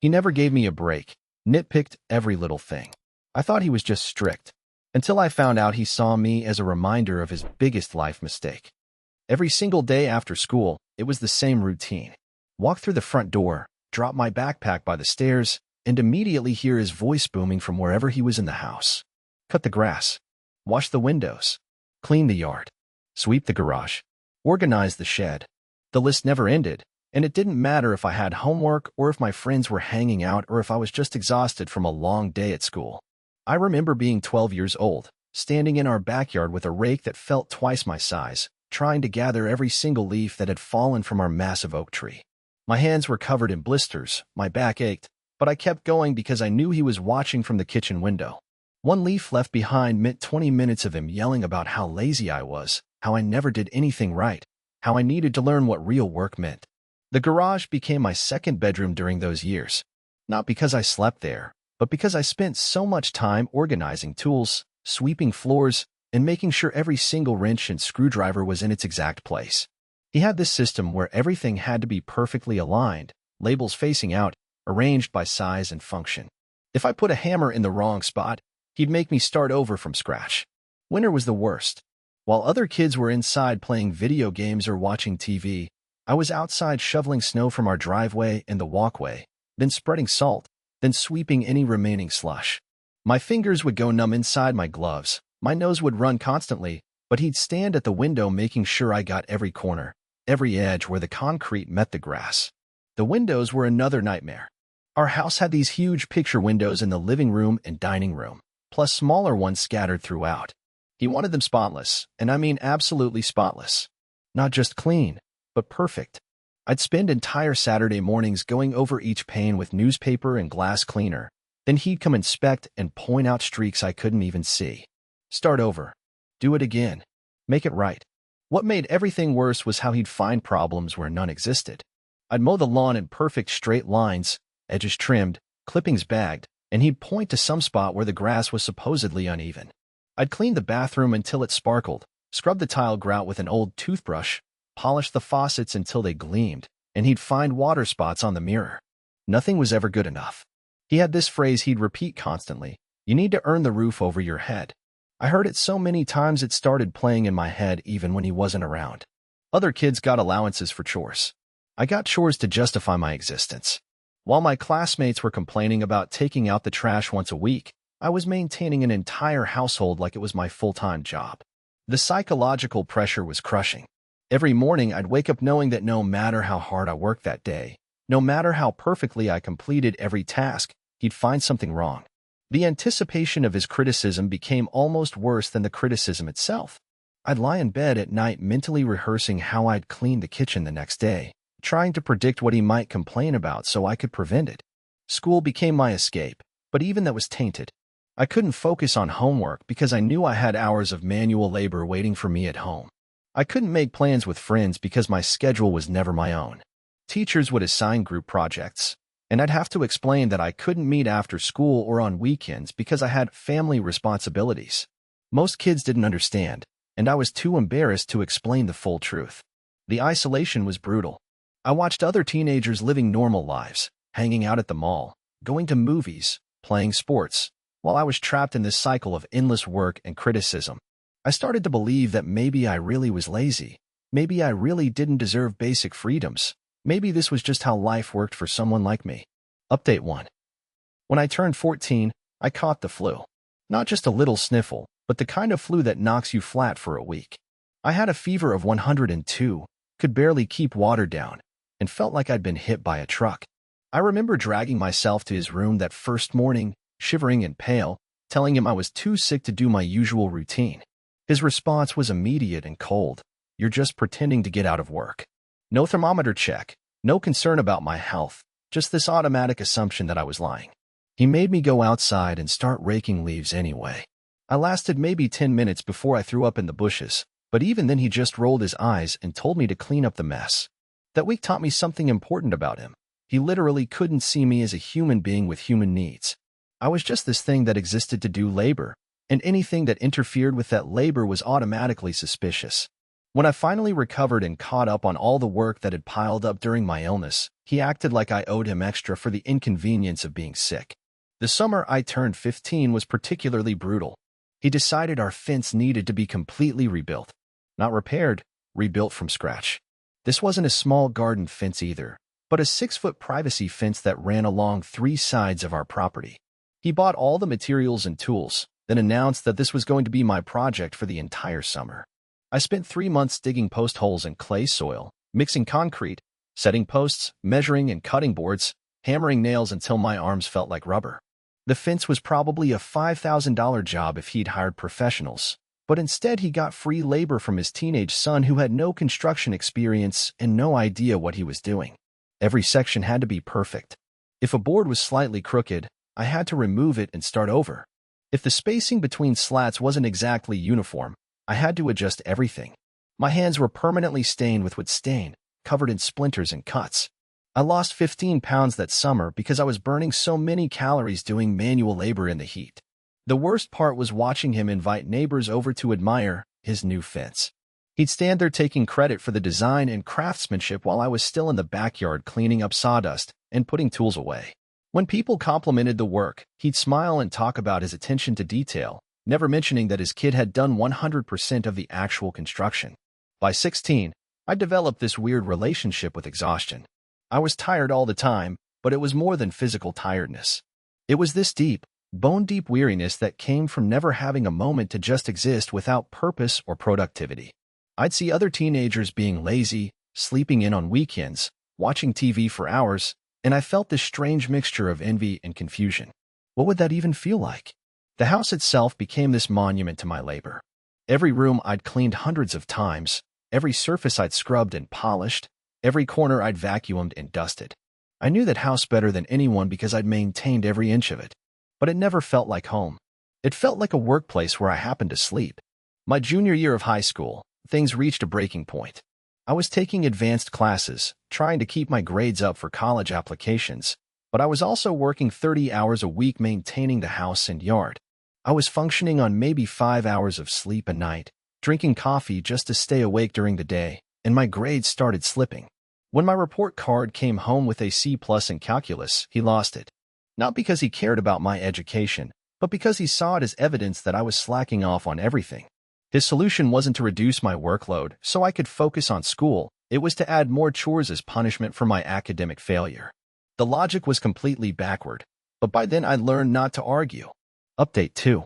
He never gave me a break, nitpicked every little thing. I thought he was just strict, until I found out he saw me as a reminder of his biggest life mistake. Every single day after school, it was the same routine. Walk through the front door, drop my backpack by the stairs, and immediately hear his voice booming from wherever he was in the house. Cut the grass, wash the windows, clean the yard, sweep the garage, organize the shed. The list never ended, and it didn't matter if I had homework or if my friends were hanging out or if I was just exhausted from a long day at school. I remember being 12 years old, standing in our backyard with a rake that felt twice my size, trying to gather every single leaf that had fallen from our massive oak tree. My hands were covered in blisters, my back ached, but I kept going because I knew he was watching from the kitchen window. One leaf left behind meant 20 minutes of him yelling about how lazy I was, how I never did anything right, how I needed to learn what real work meant. The garage became my second bedroom during those years, not because I slept there, but because I spent so much time organizing tools, sweeping floors, and making sure every single wrench and screwdriver was in its exact place. He had this system where everything had to be perfectly aligned, labels facing out, arranged by size and function. If I put a hammer in the wrong spot, he'd make me start over from scratch. Winter was the worst. While other kids were inside playing video games or watching TV, I was outside shoveling snow from our driveway and the walkway, then spreading salt, then sweeping any remaining slush. My fingers would go numb inside my gloves, my nose would run constantly, but he'd stand at the window making sure I got every corner, every edge where the concrete met the grass. The windows were another nightmare. Our house had these huge picture windows in the living room and dining room, plus smaller ones scattered throughout. He wanted them spotless, and I mean absolutely spotless. Not just clean, but perfect. I'd spend entire Saturday mornings going over each pane with newspaper and glass cleaner. Then he'd come inspect and point out streaks I couldn't even see. Start over. Do it again. Make it right. What made everything worse was how he'd find problems where none existed. I'd mow the lawn in perfect straight lines, edges trimmed, clippings bagged, and he'd point to some spot where the grass was supposedly uneven. I'd clean the bathroom until it sparkled, scrub the tile grout with an old toothbrush, polish the faucets until they gleamed, and he'd find water spots on the mirror. Nothing was ever good enough. He had this phrase he'd repeat constantly: "You need to earn the roof over your head." I heard it so many times it started playing in my head even when he wasn't around. Other kids got allowances for chores. I got chores to justify my existence. While my classmates were complaining about taking out the trash once a week, I was maintaining an entire household like it was my full-time job. The psychological pressure was crushing. Every morning I'd wake up knowing that no matter how hard I worked that day, no matter how perfectly I completed every task, he'd find something wrong. The anticipation of his criticism became almost worse than the criticism itself. I'd lie in bed at night mentally rehearsing how I'd clean the kitchen the next day, trying to predict what he might complain about so I could prevent it. School became my escape, but even that was tainted. I couldn't focus on homework because I knew I had hours of manual labor waiting for me at home. I couldn't make plans with friends because my schedule was never my own. Teachers would assign group projects, and I'd have to explain that I couldn't meet after school or on weekends because I had family responsibilities. Most kids didn't understand, and I was too embarrassed to explain the full truth. The isolation was brutal. I watched other teenagers living normal lives, hanging out at the mall, going to movies, playing sports, while I was trapped in this cycle of endless work and criticism. I started to believe that maybe I really was lazy. Maybe I really didn't deserve basic freedoms. Maybe this was just how life worked for someone like me. Update 1. When I turned 14, I caught the flu. Not just a little sniffle, but the kind of flu that knocks you flat for a week. I had a fever of 102, could barely keep water down, and felt like I'd been hit by a truck. I remember dragging myself to his room that first morning, shivering and pale, telling him I was too sick to do my usual routine. His response was immediate and cold. "You're just pretending to get out of work." No thermometer check, no concern about my health, just this automatic assumption that I was lying. He made me go outside and start raking leaves anyway. I lasted maybe 10 minutes before I threw up in the bushes, but even then he just rolled his eyes and told me to clean up the mess. That week taught me something important about him. He literally couldn't see me as a human being with human needs. I was just this thing that existed to do labor, and anything that interfered with that labor was automatically suspicious. When I finally recovered and caught up on all the work that had piled up during my illness, he acted like I owed him extra for the inconvenience of being sick. The summer I turned 15 was particularly brutal. He decided our fence needed to be completely rebuilt. Not repaired, rebuilt from scratch. This wasn't a small garden fence either, but a 6-foot privacy fence that ran along 3 sides of our property. He bought all the materials and tools, then announced that this was going to be my project for the entire summer. I spent 3 months digging post holes in clay soil, mixing concrete, setting posts, measuring and cutting boards, hammering nails until my arms felt like rubber. The fence was probably a $5,000 job if he'd hired professionals, but instead he got free labor from his teenage son who had no construction experience and no idea what he was doing. Every section had to be perfect. If a board was slightly crooked, I had to remove it and start over. If the spacing between slats wasn't exactly uniform, I had to adjust everything. My hands were permanently stained with wood stain, covered in splinters and cuts. I lost 15 pounds that summer because I was burning so many calories doing manual labor in the heat. The worst part was watching him invite neighbors over to admire his new fence. He'd stand there taking credit for the design and craftsmanship while I was still in the backyard cleaning up sawdust and putting tools away. When people complimented the work, he'd smile and talk about his attention to detail, never mentioning that his kid had done 100% of the actual construction. By 16, I developed this weird relationship with exhaustion. I was tired all the time, but it was more than physical tiredness. It was this deep, bone-deep weariness that came from never having a moment to just exist without purpose or productivity. I'd see other teenagers being lazy, sleeping in on weekends, watching TV for hours, and I felt this strange mixture of envy and confusion. What would that even feel like? The house itself became this monument to my labor. Every room I'd cleaned hundreds of times, every surface I'd scrubbed and polished, every corner I'd vacuumed and dusted. I knew that house better than anyone because I'd maintained every inch of it. But it never felt like home. It felt like a workplace where I happened to sleep. My junior year of high school, things reached a breaking point. I was taking advanced classes, trying to keep my grades up for college applications, but I was also working 30 hours a week maintaining the house and yard. I was functioning on maybe 5 hours of sleep a night, drinking coffee just to stay awake during the day, and my grades started slipping. When my report card came home with a C+ in calculus, he lost it. Not because he cared about my education, but because he saw it as evidence that I was slacking off on everything. His solution wasn't to reduce my workload so I could focus on school, it was to add more chores as punishment for my academic failure. The logic was completely backward, but by then I'd learned not to argue. Update 2.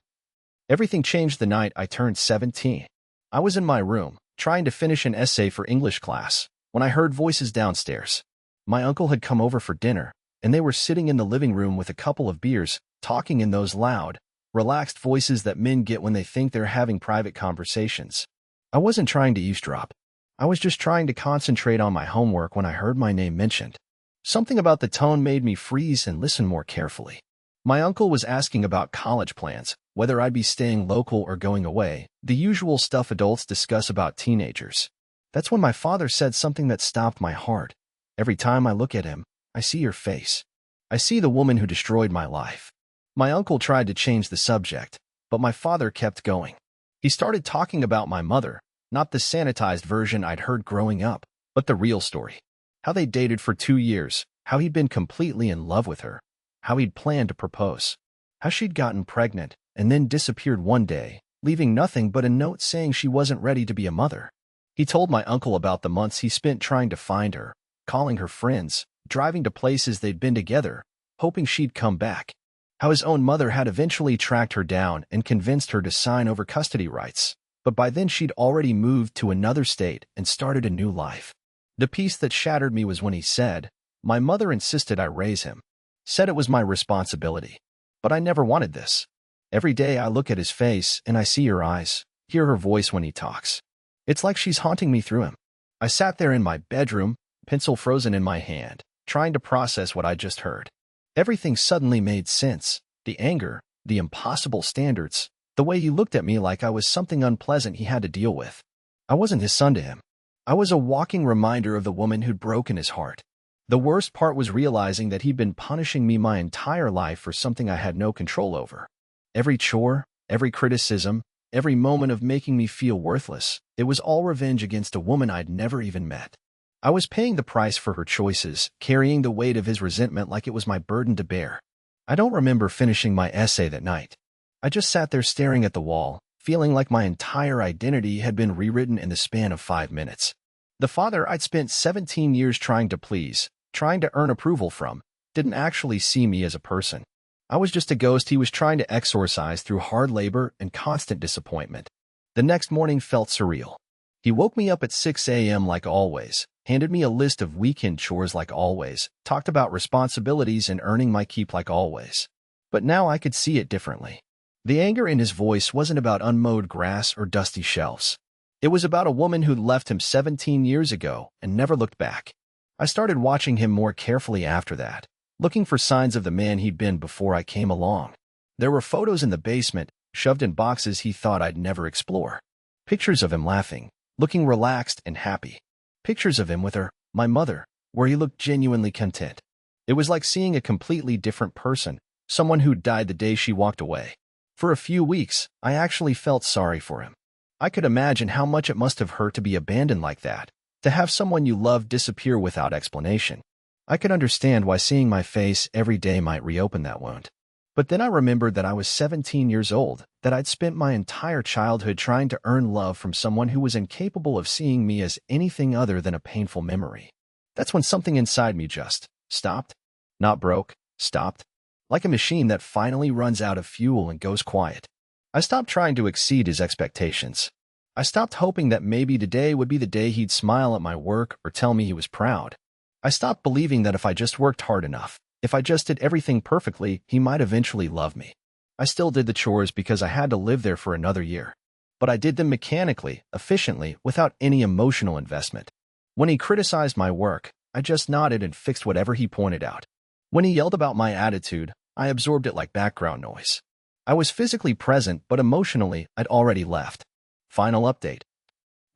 Everything changed the night I turned 17. I was in my room, trying to finish an essay for English class, when I heard voices downstairs. My uncle had come over for dinner, and they were sitting in the living room with a couple of beers, talking in those loud, relaxed voices that men get when they think they're having private conversations. I wasn't trying to eavesdrop. I was just trying to concentrate on my homework when I heard my name mentioned. Something about the tone made me freeze and listen more carefully. My uncle was asking about college plans, whether I'd be staying local or going away, the usual stuff adults discuss about teenagers. That's when my father said something that stopped my heart. Every time I look at him, I see your face. I see the woman who destroyed my life. My uncle tried to change the subject, but my father kept going. He started talking about my mother, not the sanitized version I'd heard growing up, but the real story. How they dated for 2 years, how he'd been completely in love with her, how he'd planned to propose, how she'd gotten pregnant and then disappeared one day, leaving nothing but a note saying she wasn't ready to be a mother. He told my uncle about the months he spent trying to find her, calling her friends, driving to places they'd been together, hoping she'd come back. How his own mother had eventually tracked her down and convinced her to sign over custody rights, but by then she'd already moved to another state and started a new life. The piece that shattered me was when he said, "My mother insisted I raise him, said it was my responsibility. But I never wanted this." Every day I look at his face and I see her eyes, hear her voice when he talks. It's like she's haunting me through him. I sat there in my bedroom, pencil frozen in my hand, trying to process what I just heard. Everything suddenly made sense. The anger, the impossible standards, the way he looked at me like I was something unpleasant he had to deal with. I wasn't his son to him. I was a walking reminder of the woman who'd broken his heart. The worst part was realizing that he'd been punishing me my entire life for something I had no control over. Every chore, every criticism, every moment of making me feel worthless. It was all revenge against a woman I'd never even met. I was paying the price for her choices, carrying the weight of his resentment like it was my burden to bear. I don't remember finishing my essay that night. I just sat there staring at the wall, feeling like my entire identity had been rewritten in the span of 5 minutes. The father I'd spent 17 years trying to please, trying to earn approval from, didn't actually see me as a person. I was just a ghost he was trying to exorcise through hard labor and constant disappointment. The next morning felt surreal. He woke me up at 6 a.m. like always, handed me a list of weekend chores like always, talked about responsibilities and earning my keep like always. But now I could see it differently. The anger in his voice wasn't about unmowed grass or dusty shelves. It was about a woman who'd left him 17 years ago and never looked back. I started watching him more carefully after that, looking for signs of the man he'd been before I came along. There were photos in the basement, shoved in boxes he thought I'd never explore. Pictures of him laughing, looking relaxed and happy. Pictures of him with her, my mother, where he looked genuinely content. It was like seeing a completely different person, someone who died the day she walked away. For a few weeks, I actually felt sorry for him. I could imagine how much it must have hurt to be abandoned like that, to have someone you loved disappear without explanation. I could understand why seeing my face every day might reopen that wound. But then I remembered that I was 17 years old, that I'd spent my entire childhood trying to earn love from someone who was incapable of seeing me as anything other than a painful memory. That's when something inside me just stopped. Not broke, stopped. Like a machine that finally runs out of fuel and goes quiet. I stopped trying to exceed his expectations. I stopped hoping that maybe today would be the day he'd smile at my work or tell me he was proud. I stopped believing that if I just worked hard enough, if I just did everything perfectly, he might eventually love me. I still did the chores because I had to live there for another year. But I did them mechanically, efficiently, without any emotional investment. When he criticized my work, I just nodded and fixed whatever he pointed out. When he yelled about my attitude, I absorbed it like background noise. I was physically present, but emotionally, I'd already left. Final update.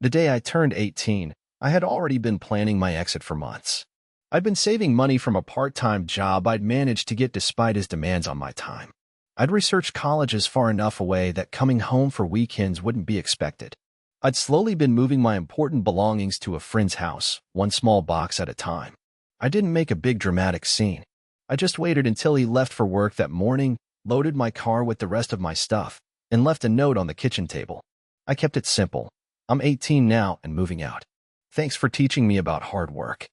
The day I turned 18, I had already been planning my exit for months. I'd been saving money from a part-time job I'd managed to get despite his demands on my time. I'd researched colleges far enough away that coming home for weekends wouldn't be expected. I'd slowly been moving my important belongings to a friend's house, one small box at a time. I didn't make a big dramatic scene. I just waited until he left for work that morning, loaded my car with the rest of my stuff, and left a note on the kitchen table. I kept it simple. I'm 18 now and moving out. Thanks for teaching me about hard work.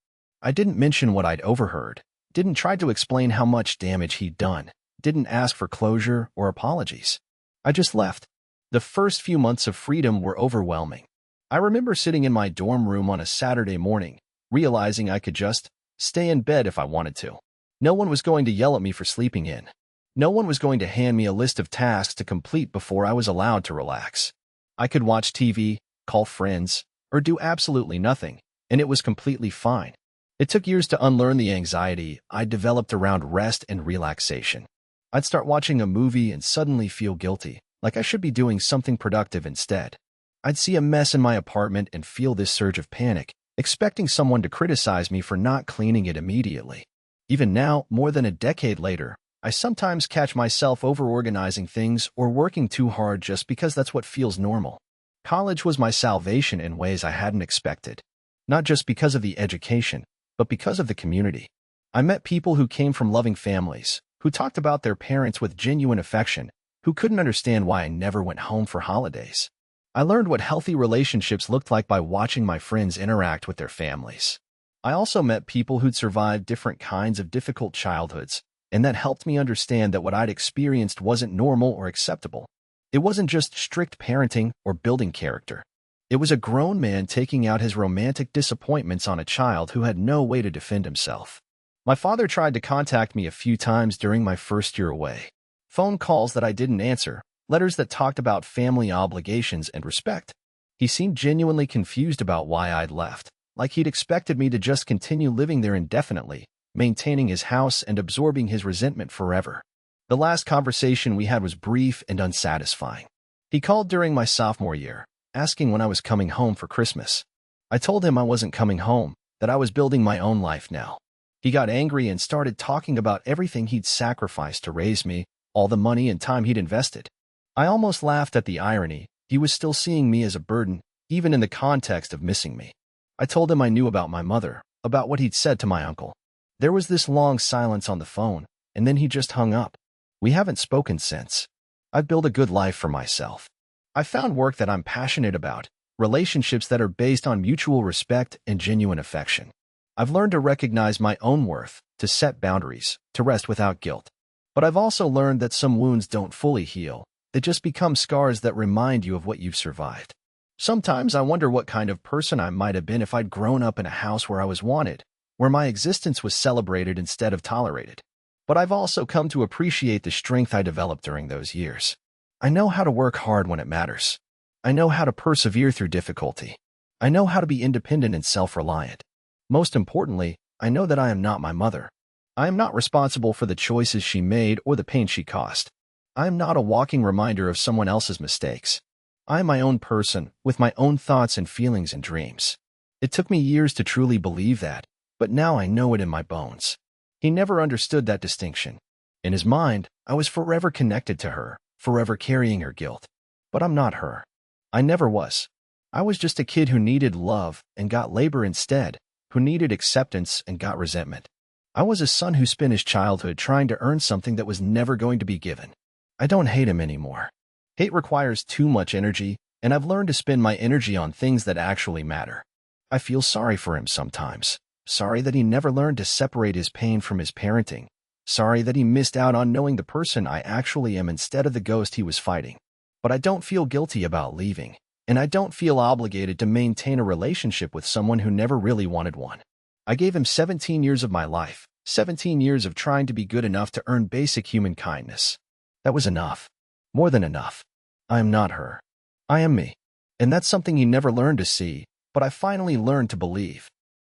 I didn't mention what I'd overheard, didn't try to explain how much damage he'd done, didn't ask for closure or apologies. I just left. The first few months of freedom were overwhelming. I remember sitting in my dorm room on a Saturday morning, realizing I could just stay in bed if I wanted to. No one was going to yell at me for sleeping in. No one was going to hand me a list of tasks to complete before I was allowed to relax. I could watch TV, call friends, or do absolutely nothing, and it was completely fine. It took years to unlearn the anxiety I'd developed around rest and relaxation. I'd start watching a movie and suddenly feel guilty, like I should be doing something productive instead. I'd see a mess in my apartment and feel this surge of panic, expecting someone to criticize me for not cleaning it immediately. Even now, more than a decade later, I sometimes catch myself over-organizing things or working too hard just because that's what feels normal. College was my salvation in ways I hadn't expected. Not just because of the education, but because of the community. I met people who came from loving families, who talked about their parents with genuine affection, who couldn't understand why I never went home for holidays. I learned what healthy relationships looked like by watching my friends interact with their families. I also met people who'd survived different kinds of difficult childhoods, and that helped me understand that what I'd experienced wasn't normal or acceptable. It wasn't just strict parenting or building character. It was a grown man taking out his romantic disappointments on a child who had no way to defend himself. My father tried to contact me a few times during my first year away. Phone calls that I didn't answer, letters that talked about family obligations and respect. He seemed genuinely confused about why I'd left, like he'd expected me to just continue living there indefinitely, maintaining his house and absorbing his resentment forever. The last conversation we had was brief and unsatisfying. He called during my sophomore year, asking when I was coming home for Christmas. I told him I wasn't coming home, that I was building my own life now. He got angry and started talking about everything he'd sacrificed to raise me, all the money and time he'd invested. I almost laughed at the irony, He was still seeing me as a burden, even in the context of missing me. I told him I knew about my mother, about what he'd said to my uncle. There was this long silence on the phone, and then he just hung up. We haven't spoken since. I've built a good life for myself. I found work that I'm passionate about, relationships that are based on mutual respect and genuine affection. I've learned to recognize my own worth, to set boundaries, to rest without guilt. But I've also learned that some wounds don't fully heal. They just become scars that remind you of what you've survived. Sometimes I wonder what kind of person I might have been if I'd grown up in a house where I was wanted, where my existence was celebrated instead of tolerated. But I've also come to appreciate the strength I developed during those years. I know how to work hard when it matters. I know how to persevere through difficulty. I know how to be independent and self-reliant. Most importantly, I know that I am not my mother. I am not responsible for the choices she made or the pain she caused. I am not a walking reminder of someone else's mistakes. I am my own person, with my own thoughts and feelings and dreams. It took me years to truly believe that, but now I know it in my bones. He never understood that distinction. In his mind, I was forever connected to her, forever carrying her guilt. But I'm not her. I never was. I was just a kid who needed love and got labor instead, who needed acceptance and got resentment. I was a son who spent his childhood trying to earn something that was never going to be given. I don't hate him anymore. Hate requires too much energy, and I've learned to spend my energy on things that actually matter. I feel sorry for him sometimes. Sorry that he never learned to separate his pain from his parenting. Sorry that he missed out on knowing the person I actually am instead of the ghost he was fighting. But I don't feel guilty about leaving, and I don't feel obligated to maintain a relationship with someone who never really wanted one. I gave him 17 years of my life, 17 years of trying to be good enough to earn basic human kindness. That was enough. More than enough. I am not her. I am me. And that's something he never learned to see, but I finally learned to believe.